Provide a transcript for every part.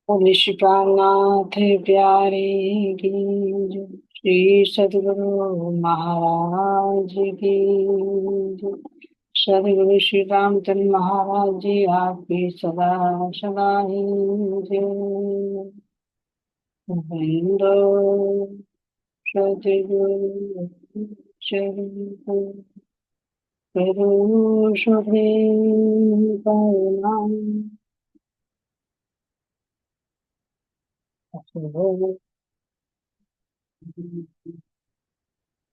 निष्कामनाथ प्यारे की जय। श्री सद्गुरु महाराज की जय। सद्गुरु श्री रामचंद्र महाराज जी आपकी सदा सदा ही जय। वंदो सद्गुरु चरित्र करो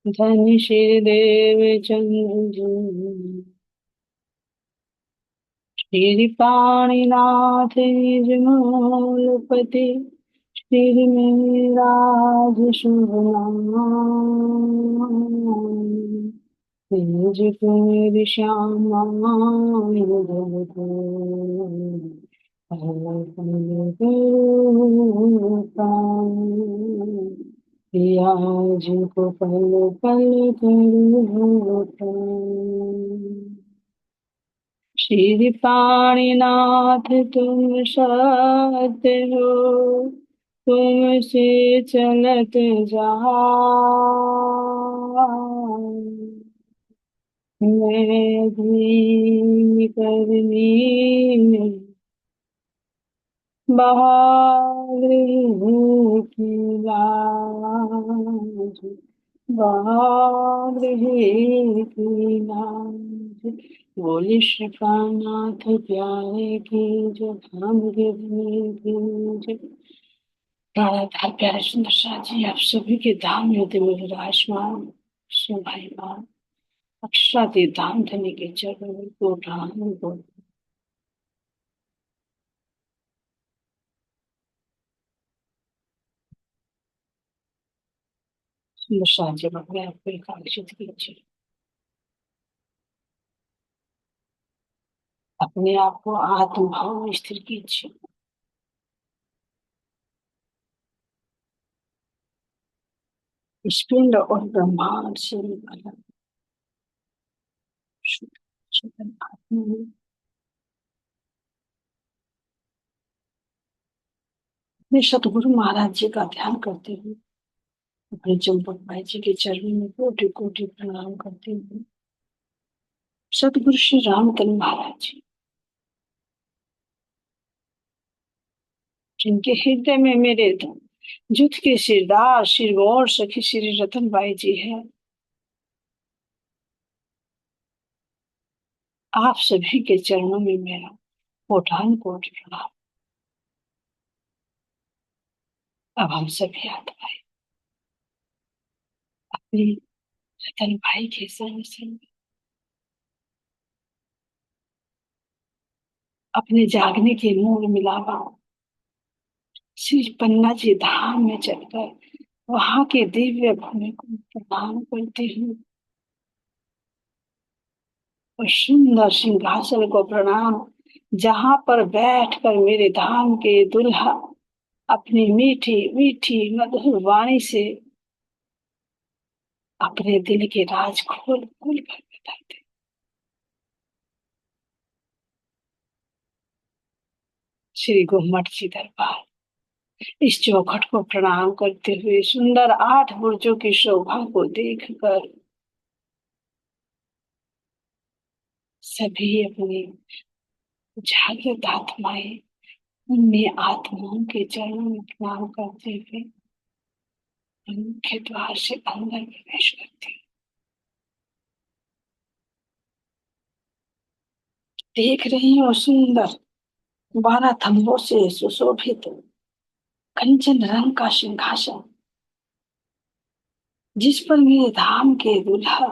धन श्री देव चंद्र जी श्री पाणिनाथ निजमूलपति श्री मेराज शुभ नाम निज कुमेर श्यामा आज को पल पल करूँ श्री पाणिनाथ तुम सत्य हो तुमसे चलत जाऊं मैं भी करनी में बहादुर की लाज बहादुर की लाज बोले श्री प्राणनाथ प्यारे की जो धाम गिरने की जो प्राणाधार प्यारे सुंदर शाह जी आप सभी के धाम में होते हुए विराजमान शोभायमान अक्षराधि धाम धनी के चरणों को प्रणाम को सुंदर शाह जी अपने आप को एकाग्रचित कीजिए अपने आप को आत्म भाव में स्थिर कीजिए इस पिंड और ब्रह्मांड से निकला शुद्ध चेतन आत्मा में अपने सतगुरु महाराज जी का ध्यान करते हुए अपने चंपक भाई जी के चरणों में कोटि कोटि प्रणाम करते हुए सतगुरु श्री रामचंद्र महाराज जी जिनके हृदय में मेरे जुट के सिरदार श्री गौर सखी श्री रतन बाई जी है आप सभी के चरणों में मेरा कोटान कोटि प्रणाम। अब हम सभी आत्माएं अपनी रतन भाई के संग संग अपने जागने के मूल मिलावा श्री पन्ना जी धाम में चलकर वहां के दिव्य भूमि को प्रणाम करती हूँ और सुंदर सिंहासन को प्रणाम जहां पर बैठकर मेरे धाम के दुल्हा अपनी मीठी मीठी मधुर वाणी से अपने दिल के राज खोल खोल कर बताते श्री गुम्मट जी दरबार इस चौखट को प्रणाम करते हुए सुंदर 8 बुर्जों की शोभा को देखकर सभी अपनी जागृत आत्माएं उनमें आत्माओं के चरणों में प्रणाम करते हुए मुख्य द्वार से अंदर प्रवेश करते देख रही हूँ सुंदर 12 थंबों से सुशोभित कंचन रंग का सिंहासन जिस पर मेरे धाम के दूल्हा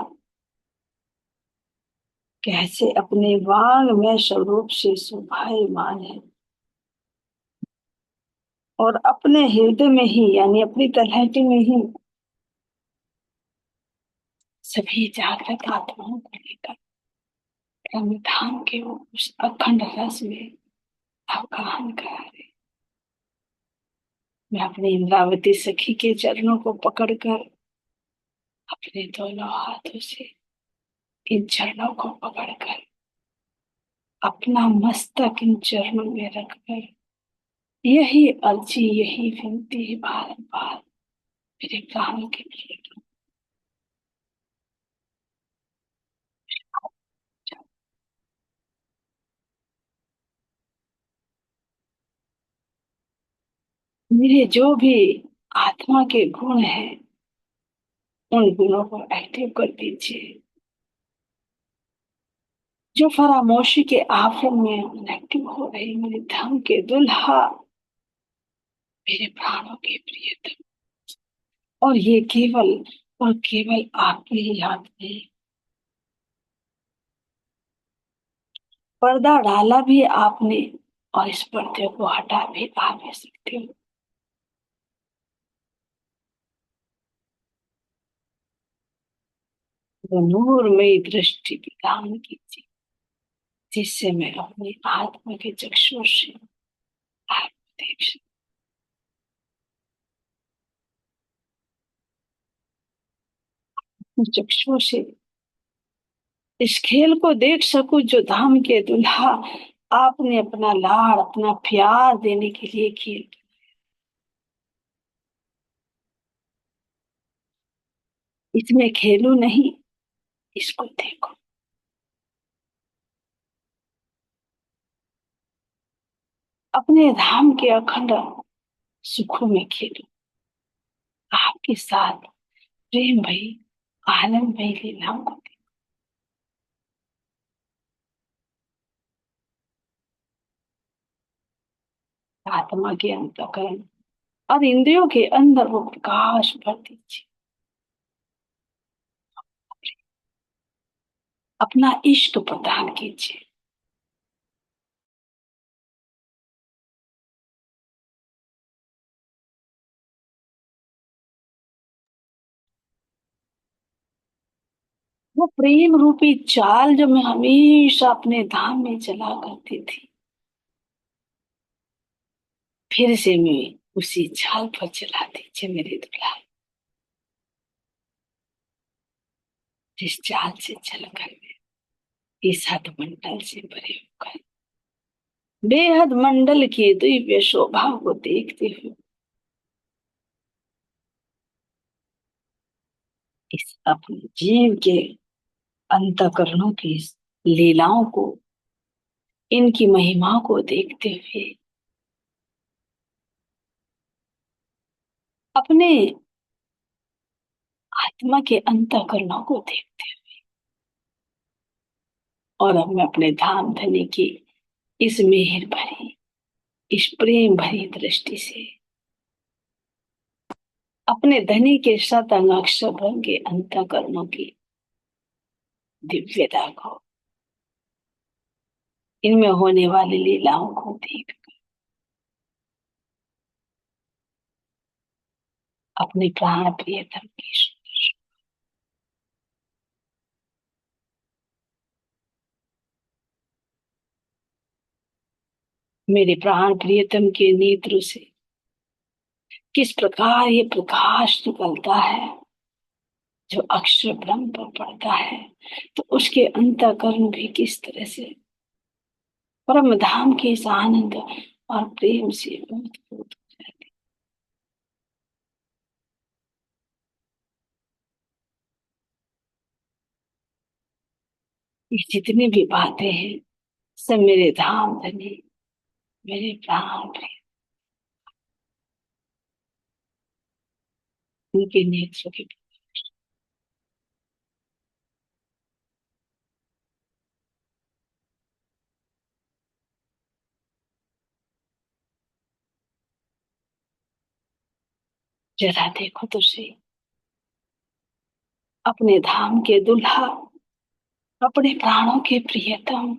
कैसे अपने वांग में स्वरूप से शोभायमान है और अपने हृदय में ही यानी अपनी तलहटी में ही सभी जागृत आत्माओं को लेकर ब्रह्म धाम के वो उस अखंड रस में अवगाहन करा रहे। मैं अपनी इंद्रावती सखी के चरणों को पकड़कर अपने दोनों हाथों से इन चरणों को पकड़कर अपना मस्तक इन चरणों में रखकर यही अर्जी, यही विनती है बार बार मेरे प्राणों के लिए। मेरे जो भी आत्मा के गुण हैं, उन गुणों को एक्टिव कर दीजिए। जो फरामोशी के आफत में एक्टिव हो रही मेरे धर्म के दुल्हा, मेरे प्राणों के प्रियतम, और ये केवल और केवल आपके ही हाथ में। पर्दा डाला भी आपने, और इस पर्दे को हटा भी आप ही सकते हो। वो नूरमयी दृष्टि प्रदान कीजिए, जिससे मैं अपनी आत्मा के चक्षुओं से आपको देख सकूं, चक्षुओं से इस खेल को देख सकूं जो धाम के दुल्हा आपने अपना लाड़, अपना प्यार देने के लिए खेल। इसमें खेलू नहीं, इसको देखो। अपने धाम के अखंड सुखों में खेलो, आपके साथ प्रेम भई, आनंद भई लीलाओं को देखो। आत्मा के अंतःकरण और इंद्रियों के अंदर वो प्रकाश भर दीजिए। अपना इश्क प्रदान कीजिए। वो प्रेम रूपी चाल जो मैं हमेशा अपने धाम में चला करती थी, फिर से मैं उसी चाल पर चला दीजिए मेरे दुल्हा। जिस चाल से चलकर इस हद मंडल से परे होकर बेहद मंडल की दिव्य शोभा को देखते हुए इस अपने जीव के अंतःकरणों की लीलाओं को, इनकी महिमा को देखते हुए अपने आत्मा के अंतःकरणों को देखते हुए, और अब मैं अपने धाम धनी की इस मेहर भरी, इस प्रेम भरी दृष्टि से अपने धनी के शतांग अक्षर के अंतःकरणों की दिव्यता को, इनमें होने वाली लीलाओं को देख अपने प्राण प्रियतम की मेरे प्राण प्रियतम के नेत्र से किस प्रकार ये प्रकाश निकलता है जो अक्षर ब्रह्म पर पड़ता है, तो उसके अंतःकरण भी किस तरह से परम धाम के इस आनंद और प्रेम से ओतप्रोत हो जाते। ये जितनी भी बातें हैं, सब मेरे धाम धनी, मेरे प्राण प्रिय, उनके नेत्र के जरा देखो तो सही, अपने धाम के दुल्हा, अपने प्राणों के प्रियतम,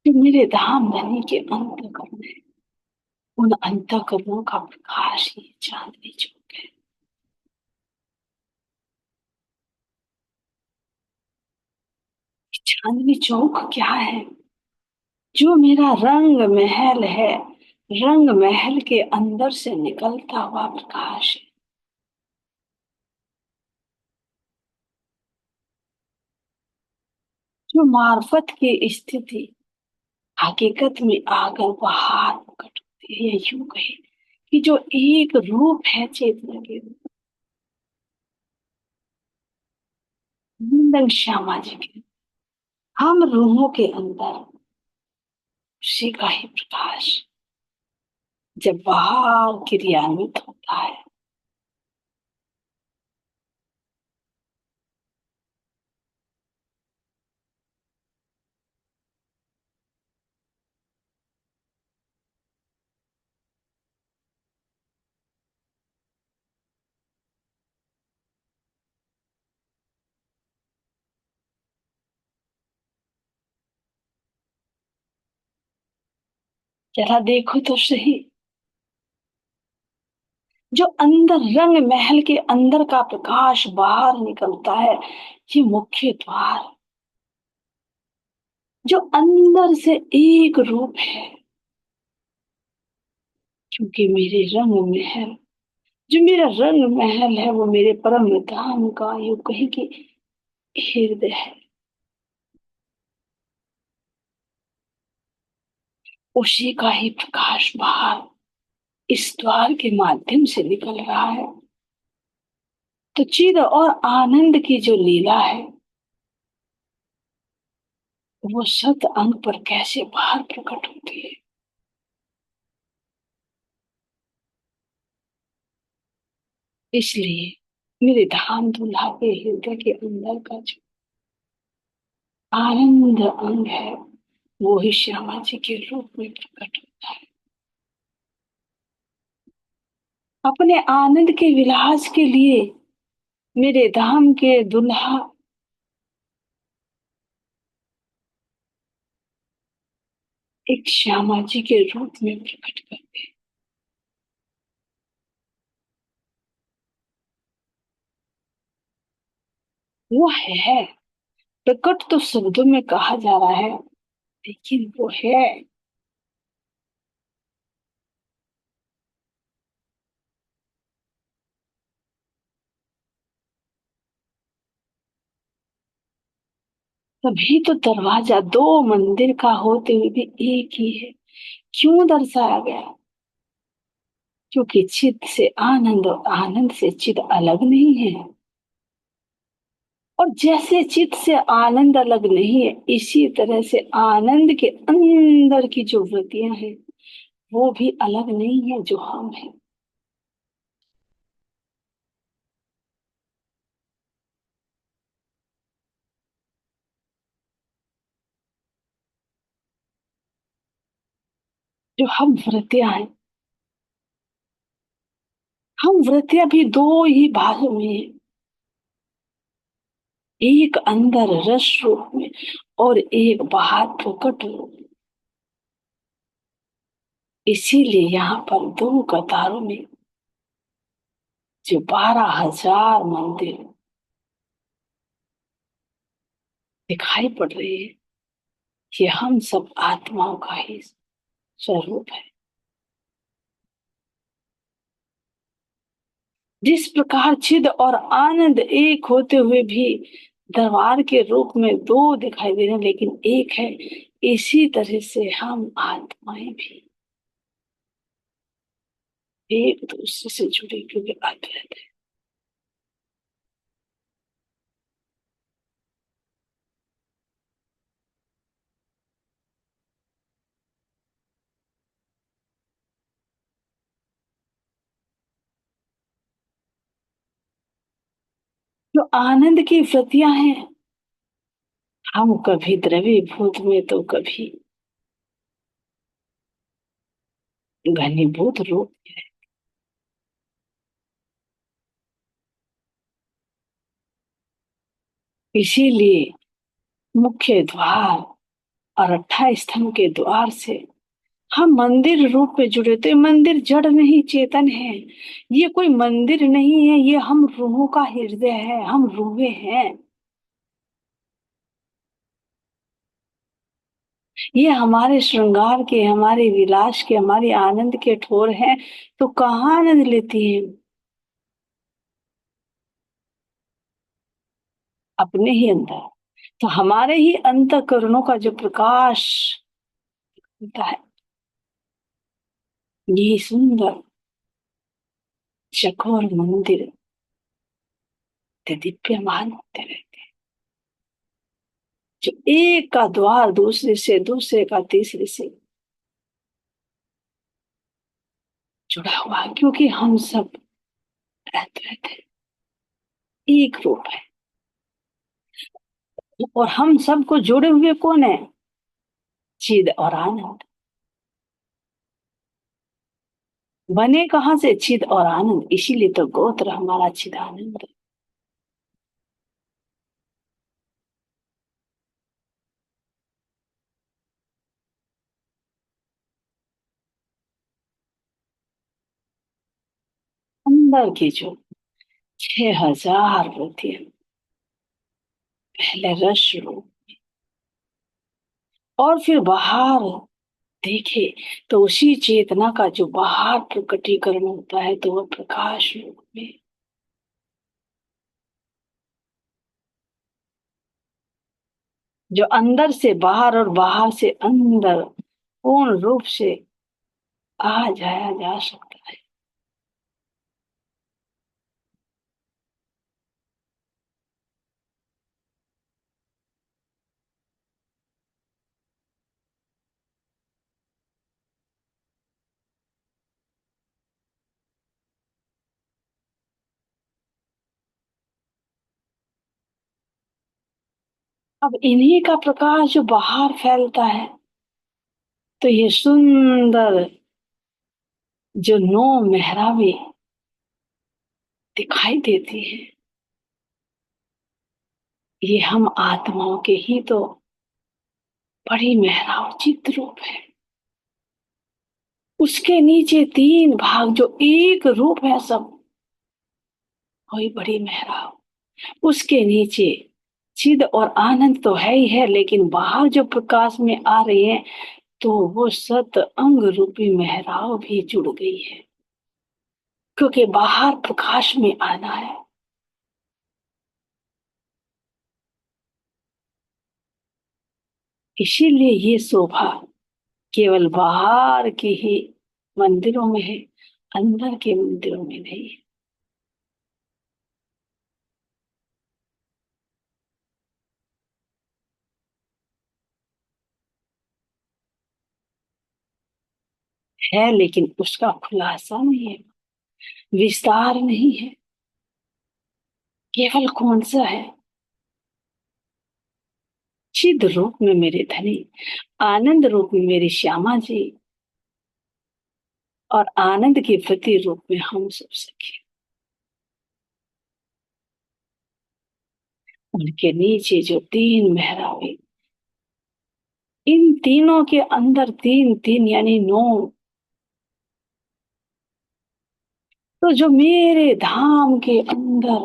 जो मेरे धाम धनी के अंतःकरण है, उन अंतःकरणों का प्रकाश ही चांदनी चौक है। चांदनी चौक क्या है? जो मेरा रंग महल है, रंग महल के अंदर से निकलता हुआ प्रकाश है। जो मार्फत की स्थिति हकीकत में आकर बाहर प्रकट होती है, या यूं कहे कि जो एक रूप है चेतना के रूप, नंदन श्यामा जी के, हम रूहों के अंदर उसी का ही प्रकाश जब बाहर क्रियान्वित होता है, जरा देखो तो सही, जो अंदर रंग महल के अंदर का प्रकाश बाहर निकलता है, ये मुख्य द्वार, जो अंदर से एक रूप है, क्योंकि मेरे रंग महल, जो मेरा रंग महल है, वो मेरे परम धाम का यूं कहे कि हृदय है। उसी का ही प्रकाश बाहर इस द्वार के माध्यम से निकल रहा है। तो चिद और आनंद की जो लीला है, वो सत अंग पर कैसे बाहर प्रकट होती है। इसलिए मेरे धाम दुल्हा के हृदय के अंदर का जो आनंद अंग है, वो ही श्यामा जी के रूप में प्रकट होता है। अपने आनंद के विलास के लिए मेरे धाम के दुल्हा एक श्यामा जी के रूप में प्रकट करते हैं। वो है, प्रकट तो शब्दों में कहा जा रहा है, लेकिन वो है। तभी तो दरवाजा दो मंदिर का होते हुए भी एक ही है, क्यों दर्शाया गया? क्योंकि चित्त से आनंद और आनंद से चित्त अलग नहीं है। और जैसे चित्त से आनंद अलग नहीं है, इसी तरह से आनंद के अंदर की जो वृत्तियां हैं, वो भी अलग नहीं है जो हम हैं। जो हम वृत्तियां हैं, हम वृत्तियां भी दो ही भागों में हैं। एक अंदर रस रूप में और एक बाहर प्रकट रूप में। इसीलिए यहाँ पर दो कतारों में जो 12,000 मंदिर दिखाई पड़ रहे हैं, ये हम सब आत्माओं का ही स्वरूप है। जिस प्रकार चिद और आनंद एक होते हुए भी दरबार के रूप में दो दिखाई दे रहे हैं, लेकिन एक है, इसी तरह से हम आत्माएं भी एक दूसरे से जुड़े क्योंकि अद्वैत है। जो आनंद की वृत्तियां हैं, हम कभी द्रवीभूत में तो कभी घनीभूत रूप में। इसीलिए मुख्य द्वार और 28 स्तंभ के द्वार से हम मंदिर रूप में जुड़े। तो ये मंदिर जड़ नहीं, चेतन है। ये कोई मंदिर नहीं है, ये हम रूहों का हृदय है, हम रूहे हैं। ये हमारे श्रृंगार के, हमारे विलास के, हमारे आनंद के ठोर हैं। तो कहाँ आनंद लेती है? अपने ही अंदर। तो हमारे ही अंतःकरणों का जो प्रकाश होता है, ये सुंदर चकोर मंदिर ते दीप्यमान होते रहते हैं, जो एक का द्वार दूसरे से, दूसरे का तीसरे से जुड़ा हुआ है, क्योंकि हम सब रहते एक रूप है। और हम सबको जुड़े हुए कौन है? चिद और आनंद। बने कहाँ से? चिद और आनंद। इसीलिए तो गोत्र हमारा चिदानंद है। अंदर की जो 6,000 होती है, पहले रस रूप, और फिर बाहर देखे तो उसी चेतना का जो बाहर प्रकटीकरण होता है, तो वह प्रकाश रूप में। जो अंदर से बाहर और बाहर से अंदर पूर्ण रूप से आ जाया जा सकता है। अब इन्हीं का प्रकाश जो बाहर फैलता है, तो ये सुंदर जो 9 मेहराबें दिखाई देती है, ये हम आत्माओं के ही तो बड़ी मेहराब चित्र रूप है। उसके नीचे 3 भाग जो एक रूप है सब, वही बड़ी मेहराब। उसके नीचे चिद और आनंद तो है ही है, लेकिन बाहर जो प्रकाश में आ रहे हैं, तो वो सत अंग रूपी मेहराब भी जुड़ गई है, क्योंकि बाहर प्रकाश में आना है। इसीलिए ये शोभा केवल बाहर के ही मंदिरों में है, अंदर के मंदिरों में नहीं है। लेकिन उसका खुलासा नहीं है, विस्तार नहीं है। केवल कौन सा है? चिद रूप में मेरे धनी, आनंद रूप में मेरी श्यामा जी, और आनंद के प्रति रूप में हम सब सखी। उनके नीचे जो 3 मेहराबें, इन तीनों के अंदर 3 3 यानी 9। तो जो मेरे धाम के अंदर,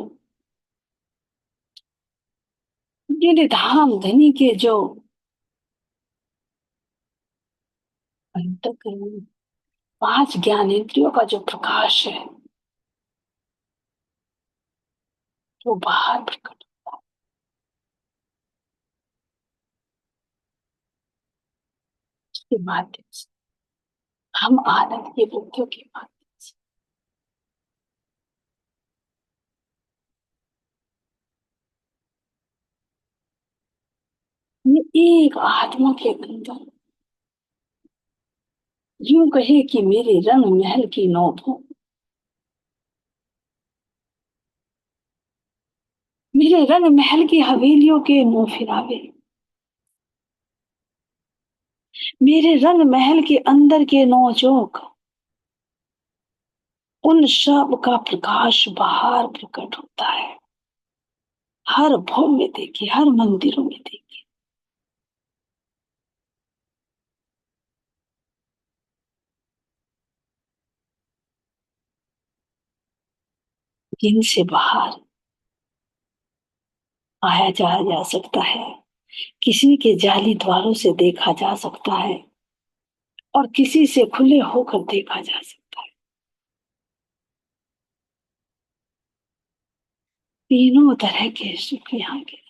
मेरे धाम धनी के जो अंतःकरण, 5 ज्ञानेंद्रियों का जो प्रकाश है, वो बाहर प्रकट के माध्यम से, हम आनंद की वृत्तियों के माध्यम से। ये एक आत्मा के अंदर, यूं कहे कि मेरे रंग महल की नौभों, मेरे रंग महल की हवेलियों के नौ फिरावे, मेरे रंग महल के अंदर के 9 चौक, उन सब का प्रकाश बाहर प्रकट होता है। हर भवन में देखिए, हर मंदिरों में देखिए, जिनसे बाहर आया जाया जा सकता है, किसी के जाली द्वारों से देखा जा सकता है, और किसी से खुले होकर देखा जा सकता है। तीनों तरह के सुख यहाँ के।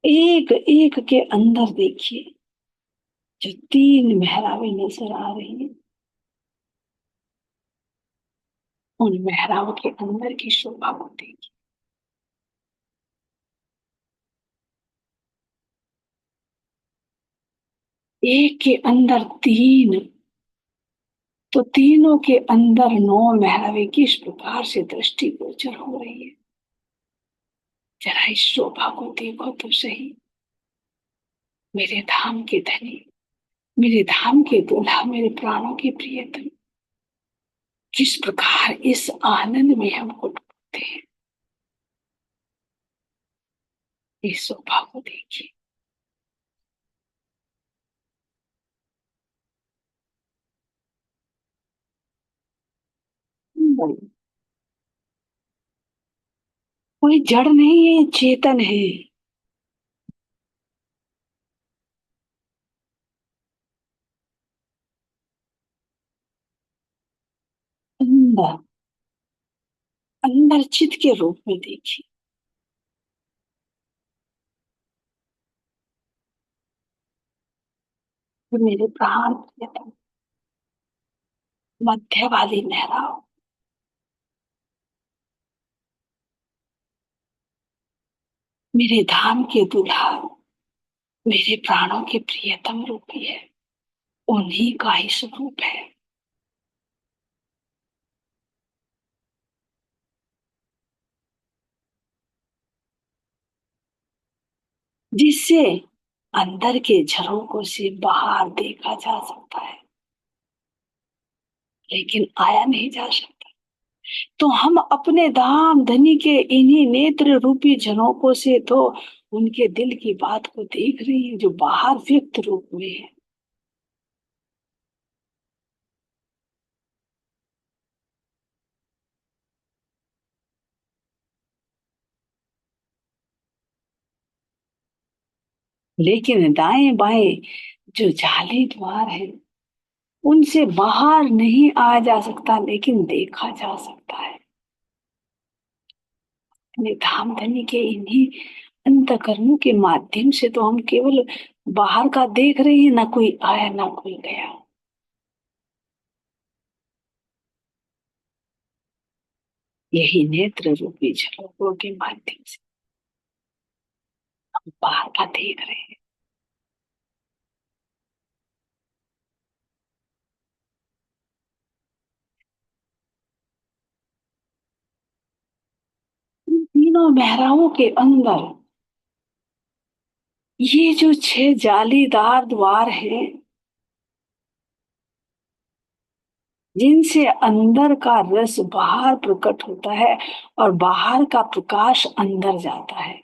एक एक के अंदर देखिए, जो तीन मेहराबें नजर आ रही हैं, उन मेहराबों के अंदर की शोभा को देखिए। एक के अंदर तीन, तो तीनों के अंदर नौ मेहराबें किस प्रकार से दृष्टिगोचर हो रही है। जरा इस शोभा को देखो तो सही। मेरे धाम के धनी, मेरे धाम के दूल्हा, मेरे प्राणों के प्रियतम, किस प्रकार इस आनंद में हमको डूबते हैं। इस शोभा को देखिए। कोई जड़ नहीं है, चेतन है। अंदर, अंदर चित के रूप में देखिए। तो मेरे प्राण प्रियतम, मध्य वाली लहराओ, मेरे धाम के दूल्हा, मेरे प्राणों के प्रियतम रूपी है। उन्हीं का ही स्वरूप है। जिससे अंदर के झरोकों से बाहर देखा जा सकता है, लेकिन आया नहीं जा सकता। तो हम अपने धाम धनी के इन्हीं नेत्र रूपी झरोकों से तो उनके दिल की बात को देख रही है, जो बाहर व्यक्त रूप में है। लेकिन दाएं बाएं जो जाली द्वार है, उनसे बाहर नहीं आया जा सकता, लेकिन देखा जा सकता है। अपने धाम धनी के इन्हीं अंतकरणों के माध्यम से तो हम केवल बाहर का देख रहे हैं, ना कोई आया ना कोई गया। यही नेत्र रूपी झलकों के माध्यम से हम बाहर का देख रहे हैं। इन तीनों मेहराओं के अंदर ये जो छह जालीदार द्वार हैं, जिनसे अंदर का रस बाहर प्रकट होता है और बाहर का प्रकाश अंदर जाता है।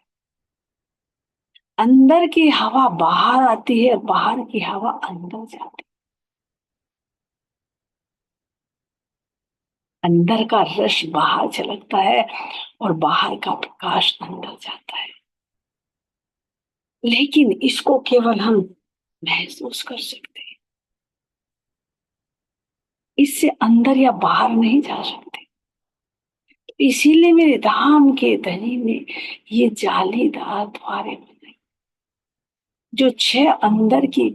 अंदर की हवा बाहर आती है, बाहर की हवा अंदर जाती है। अंदर का रस बाहर झलकता है और बाहर का प्रकाश अंदर जाता है। लेकिन इसको केवल हम महसूस कर सकते हैं, इससे अंदर या बाहर नहीं जा सकते। इसीलिए मेरे धाम के धनी ने ये जालीदार द्वारें बनाई, जो छह अंदर की,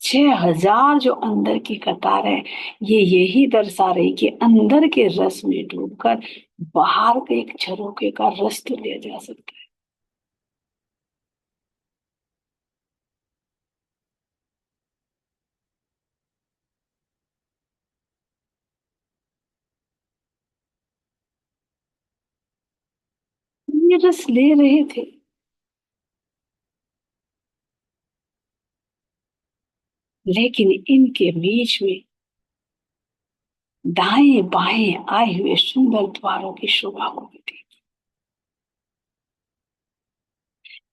6,000 जो अंदर की कतार है, ये यही दर्शा रही कि अंदर के रस में डूबकर बाहर के एक झरोखे का रस तो लिया जा सकता है। ये रस ले रहे थे, लेकिन इनके बीच में दाएं बाएं आए हुए सुंदर द्वारों की शोभा को भी देखिए।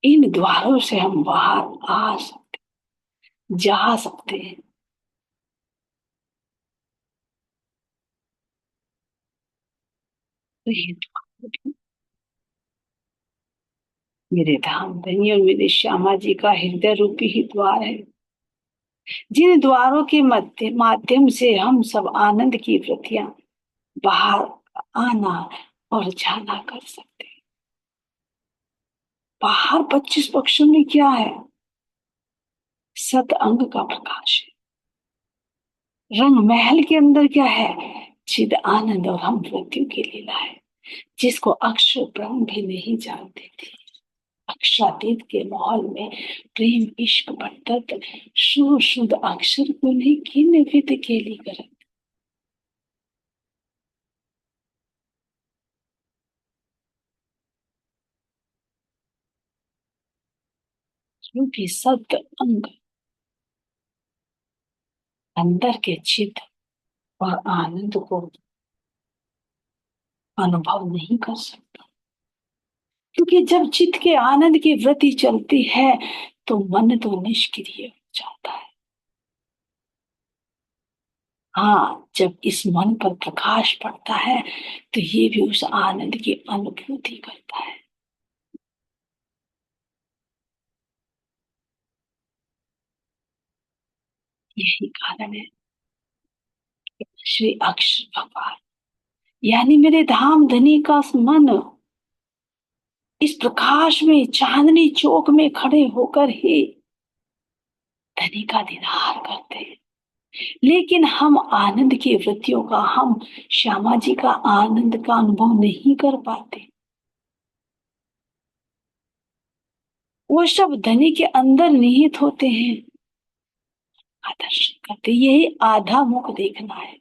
इन द्वारों से हम बाहर आ सकते, जा सकते हैं। तो ये द्वार भी मेरे धाम धनी और मेरे श्यामा जी का हृदय रूपी ही द्वार है, जिन द्वारों के माध्यम से हम सब आनंद की वृत्तियां बाहर आना और जाना कर सकते हैं। बाहर 25 पक्षों में क्या है? सत अंग का प्रकाश है। रंग महल के अंदर क्या है? चिद आनंद और हम मृत्यु की लीला है, जिसको अक्षर ब्रह्म भी नहीं जानते थे। अक्षरातीत के माहौल में प्रेम इश्क बढ़त शुद्ध शुद्ध अक्षर को नहीं किन विद केली करत। क्योंकि सत अंग अंदर के चित और आनंद को अनुभव नहीं कर सकता। क्योंकि जब चित्त के आनंद की वृत्ति चलती है तो मन तो निष्क्रिय हो जाता है। हाँ, जब इस मन पर प्रकाश पड़ता है तो ये भी उस आनंद की अनुभूति करता है। यही कारण है श्री अक्षर भगवान यानी मेरे धाम धनी का मन इस प्रकाश में चांदनी चौक में खड़े होकर ही धनी का दीदार करते हैं। लेकिन हम आनंद की वृत्तियों का, हम श्यामा जी का आनंद का अनुभव नहीं कर पाते। वो सब धनी के अंदर निहित होते हैं। आदर्शन करते, यही आधा मुख देखना है।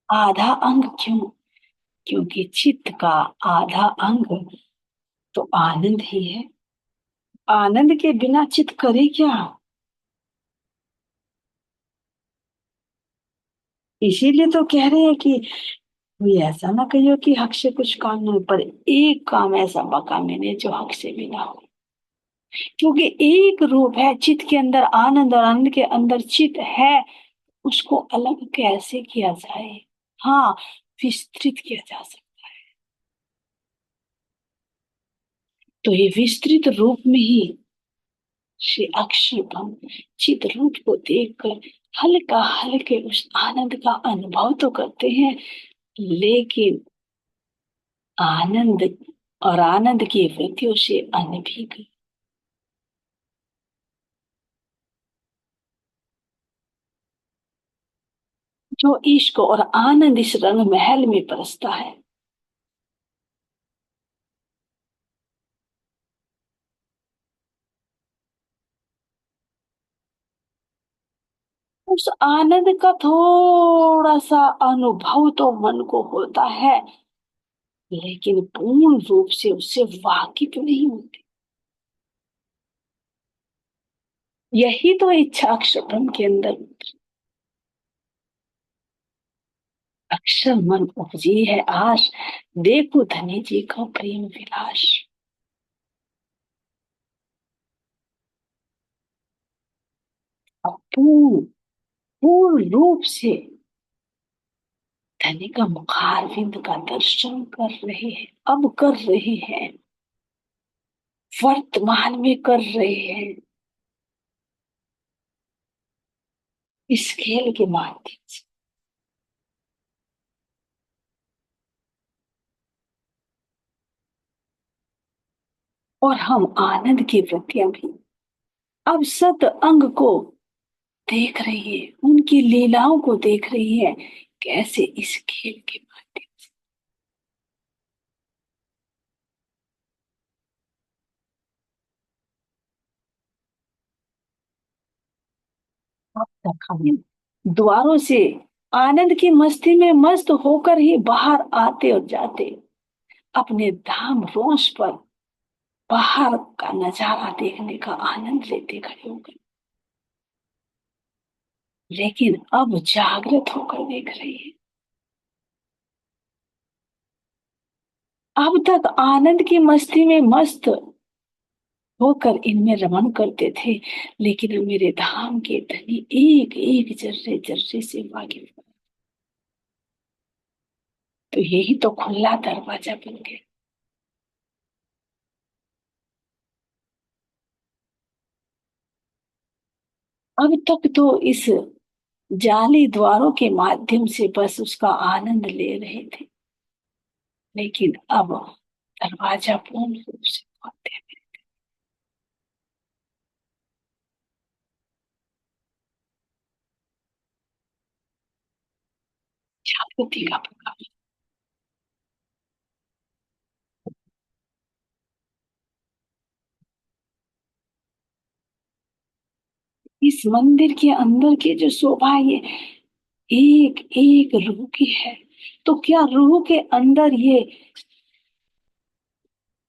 आधा अंग क्यों? क्योंकि चित्त का आधा अंग तो आनंद ही है। आनंद के बिना चित्त करे क्या? इसीलिए तो कह रहे हैं कि कोई ऐसा ना कहियो कि हक से कुछ काम नहीं, पर एक काम ऐसा बाका मैंने जो हक से भी ना हो। क्योंकि एक रूप है चित्त के अंदर आनंद और आनंद के अंदर चित्त है, उसको अलग कैसे किया जाए? हाँ, विस्तृत किया जा सकता। तो ये विस्तृत रूप में ही श्री अक्षर ब्रह्म चित रूप को देखकर हल्का हल्के उस आनंद का अनुभव तो करते हैं, लेकिन आनंद और आनंद की वृत्तियों से अनभिज्ञ। जो इश्क और आनंद इस रंग महल में बरसता है, उस आनंद का थोड़ा सा अनुभव तो मन को होता है, लेकिन पूर्ण रूप से उससे वाकिफ नहीं होते। यही तो इच्छा अक्षर ब्रह्म के अंदर। अक्षर मन उपजी है आश, देखो धनी जी का प्रेम विलास। अब पूर्ण पूर्ण रूप से धनी का मुखारविंद का दर्शन कर रहे हैं, अब कर रहे हैं, वर्तमान में कर रहे हैं, इस खेल के माध्यम से। और हम आनंद की वृत्तियां भी अब सत अंग को देख रही है, उनकी लीलाओं को देख रही है, कैसे इस खेल के माध्यम से। अब तक हम द्वारों से आनंद की मस्ती में मस्त होकर ही बाहर आते और जाते, अपने धाम रोष पर बाहर का नजारा देखने का आनंद लेते खड़े हो गए। लेकिन अब जागृत होकर देख रही है। अब तक आनंद की मस्ती में मस्त होकर इनमें रमण करते थे, लेकिन अब मेरे धाम के धनी एक एक जर्रे जर्रे से वाकिफ। तो यही तो खुला दरवाजा बन गया। अब तक तो इस जाली द्वारों के माध्यम से बस उसका आनंद ले रहे थे, लेकिन अब दरवाजा पूर्ण रूप से बंद है। जागृति का प्रकाश। इस मंदिर के अंदर की जो शोभा है, ये एक एक रूह की है। तो क्या रूह के अंदर ये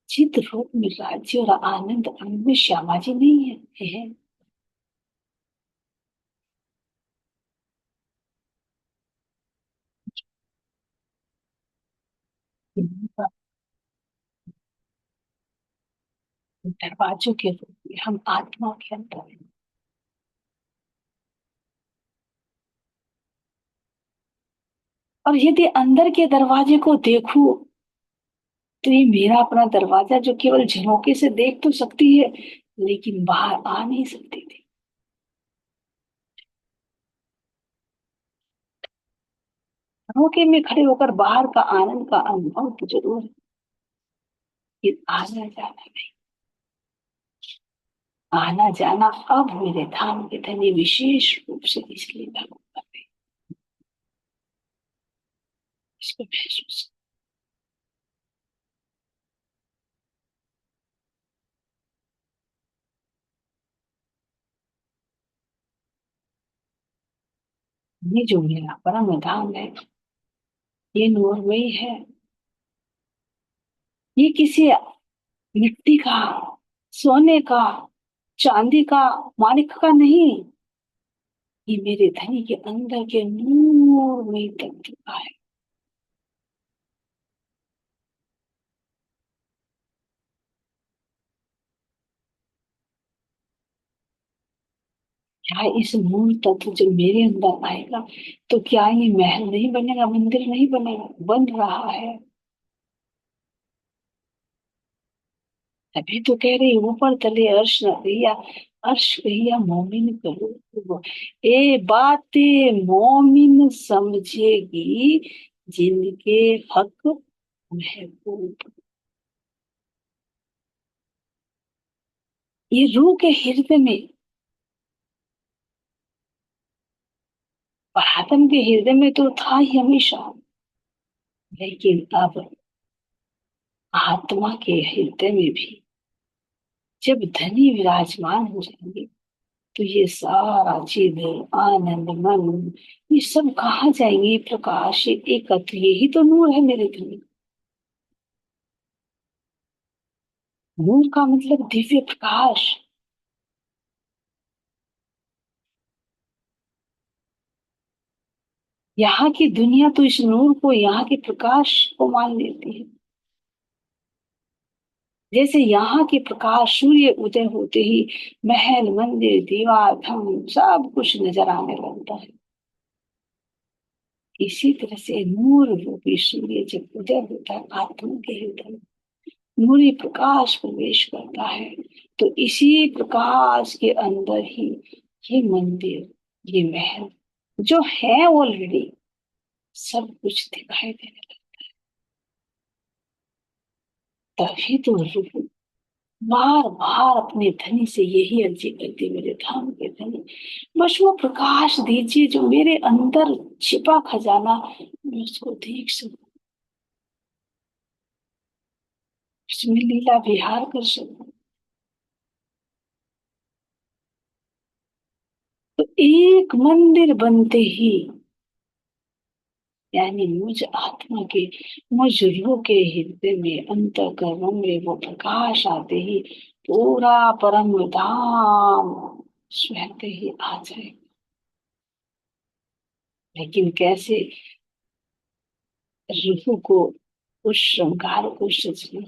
चित रूप में राज्य और आनंद उनमें श्यामा जी नहीं है? दरवाजों के रूप में हम आत्मा के अंदर हैं। और यदि अंदर के दरवाजे को देखूं, तो ये मेरा अपना दरवाजा जो केवल झरोके से देख तो सकती है, लेकिन बाहर आ नहीं सकती थी। झरोके में खड़े होकर बाहर का आनंद का अनुभव तो जरूर है, ये आना जाना नहीं। आना जाना अब मेरे धाम के धनी विशेष रूप से इसलिए लागू कर रहे हैं। इसको महसूस। ये जो मेरा परम धाम है, ये नॉर्वे है। ये किसी मिट्टी का, सोने का, चांदी का, माणिक का नहीं, ये मेरे धनी के अंदर के नूर में तत्व का है। क्या इस मूल तत्व जब मेरे अंदर आएगा, तो क्या ये महल नहीं बनेगा, मंदिर नहीं बनेगा? बन रहा है। तभी तो कह रही ऊपर तले अर्श न भैया, अर्श भैया मोमिन करो। ए बातें मोमिन समझेगी, जिनके हक महबूब। ये रूह के हृदय में और आत्म के हृदय में तो था ही हमेशा, लेकिन अब आत्मा के हृदय में भी जब धनी विराजमान हो जाएंगे, तो ये सारा चीज, आनंद, मन, ये सब कहाँ जाएंगे? प्रकाश एकत्र, यही तो नूर है मेरे धनी। नूर का मतलब दिव्य प्रकाश। यहाँ की दुनिया तो इस नूर को, यहाँ के प्रकाश को मान लेती है। जैसे यहाँ के प्रकाश सूर्य उदय होते ही महल, मंदिर, दीवार, धन सब कुछ नजर आने लगता है, इसी तरह से नूर रूपी सूर्य जब उदय होता है आत्मा के हृदय में, नूरी प्रकाश प्रवेश करता है, तो इसी प्रकाश के अंदर ही ये मंदिर, ये महल जो है ऑलरेडी, सब कुछ दिखाई देने लगता है। तभी तो रूह बार बार अपने धनी से यही अर्जी करती, मेरे धाम के धनी, बस वो प्रकाश दीजिए जो मेरे अंदर छिपा खजाना, मैं उसको देख सकूं, उसमें लीला विहार कर सकूं। तो एक मंदिर बनते ही, यानी मुझ आत्मा के, मुझ रूह के हृदय में, अंतःकरण में वो प्रकाश आते ही पूरा परम धाम स्वयं ही आ जाए। लेकिन कैसे? रूह को उस श्रृंगार को सजना,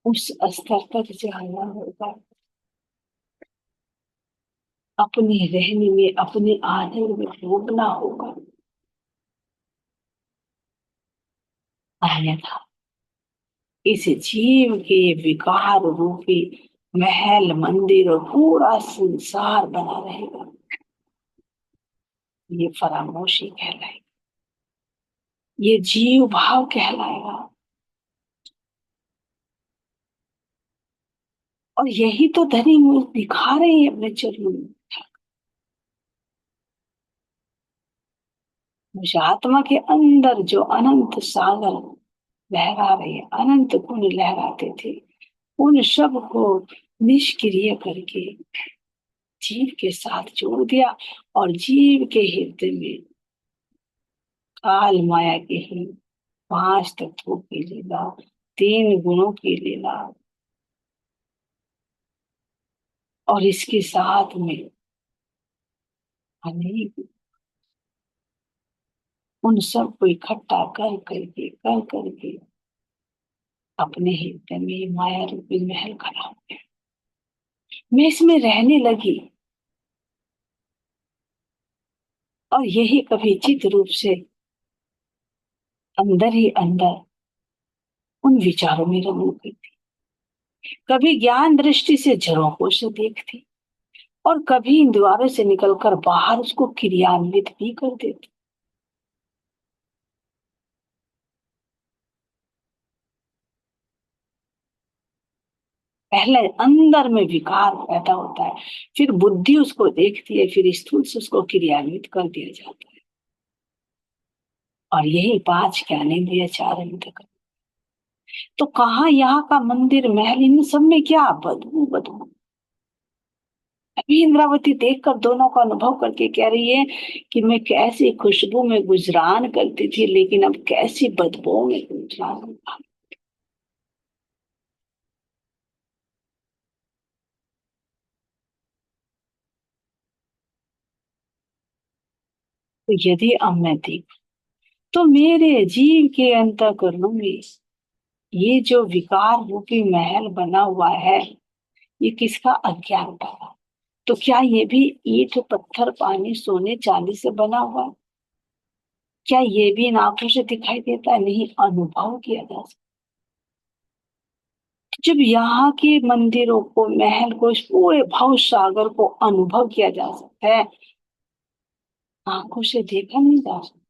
उस स्तर तक जाना होगा, अपने रहने में, अपने आनंद में डूबना होगा। अन्यथा इस जीव के विकार रूपी महल मंदिर और पूरा संसार बना रहेगा। ये फरामोशी कहलाएगी, ये जीव भाव कहलाएगा। और यही तो धनी मूर्ख दिखा रहे हैं अपने चरणों में। मुझे आत्मा के अंदर जो अनंत सागर लहरा रहे हैं, अनंत गुण लहराते थे, उन सब को निष्क्रिय करके जीव के साथ जोड़ दिया। और जीव के हृदय में काल माया के ही 5 तत्वों की लीला, 3 गुणों की लीला, और इसके साथ में अनेक उन सब को इकट्ठा कर करके अपने हृदय में माया रूपी महल खड़ा हो गया। मैं इसमें रहने लगी, और यही कभी चित रूप से अंदर ही अंदर उन विचारों में रमण करती, कभी ज्ञान दृष्टि से झरोकों से देखती, और कभी इन द्वारों से निकलकर बाहर उसको क्रियान्वित भी कर देती। पहले अंदर में विकार पैदा होता है, फिर बुद्धि उसको देखती है, फिर स्थूल से उसको क्रियान्वित कर दिया जाता है। और यही 5 ज्ञानेंद्रिय 4 अंतःकरण। तो कहाँ यहाँ का मंदिर महल, इन सब में क्या बदबू बदबू। अभी इंद्रावती देखकर दोनों का अनुभव करके कह रही है कि मैं कैसी खुशबू में गुजरान करती थी, लेकिन अब कैसी बदबू में गुजरान। तो यदि अब मैं देखूं तो मेरे जीव के अंतःकरणों में ये जो विकार रूपी महल बना हुआ है, ये किसका अज्ञानता का। तो क्या ये भी ईंट पत्थर पानी सोने चांदी से बना हुआ है? क्या ये भी इन आंखों से दिखाई देता है? नहीं, अनुभव किया जा सकता। जब यहाँ के मंदिरों को, महल को, इस पूरे भव सागर को अनुभव किया जा सकता है, आंखों से देखा नहीं जा सकता।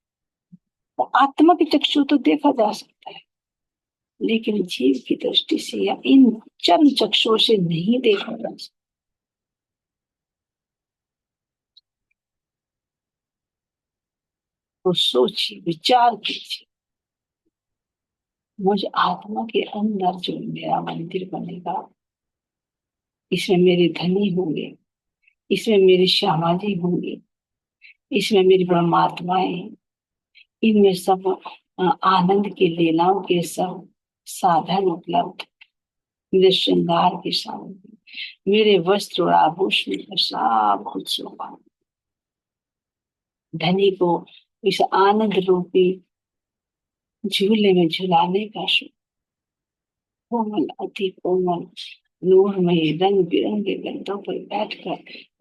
तो आत्मा की चक्षु तो देखा जा सकता है, लेकिन जीव की दृष्टि से या इन चर्म चक्षुओं से नहीं देखा जा सकता। तो सोचिए, विचार कीजिए, मुझ आत्मा के अंदर जो मेरा मंदिर बनेगा, इसमें मेरे धनी होंगे, इसमें मेरे श्यामा जी होंगे, इसमें मेरी परमात्माएं, इनमें सब आनंद के लीलाओं के सब साधन उपलब्ध, मेरे श्रृंगार की सामग्री, मेरे वस्त्र और आभूषण का सब कुछ होगा। धनी को इस आनंद रूपी झूले में झुलाने का शुभ, कोमल अति कोमल नूरमयी रंग बिरंगे गद्दों पर बैठकर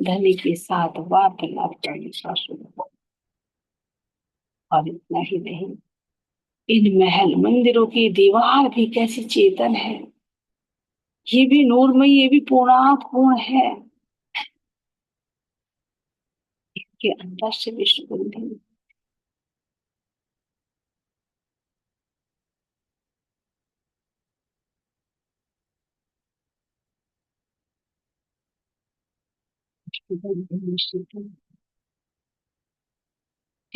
धनी के साथ वार्तालाप करने का शुभ। और इतना ही नहीं, इन महल मंदिरों की दीवार भी कैसी चेतन है, ये भी नूरमयी, ये भी पूर्णांक पूर्ण है। के अंदर से विष्णु बुद्धि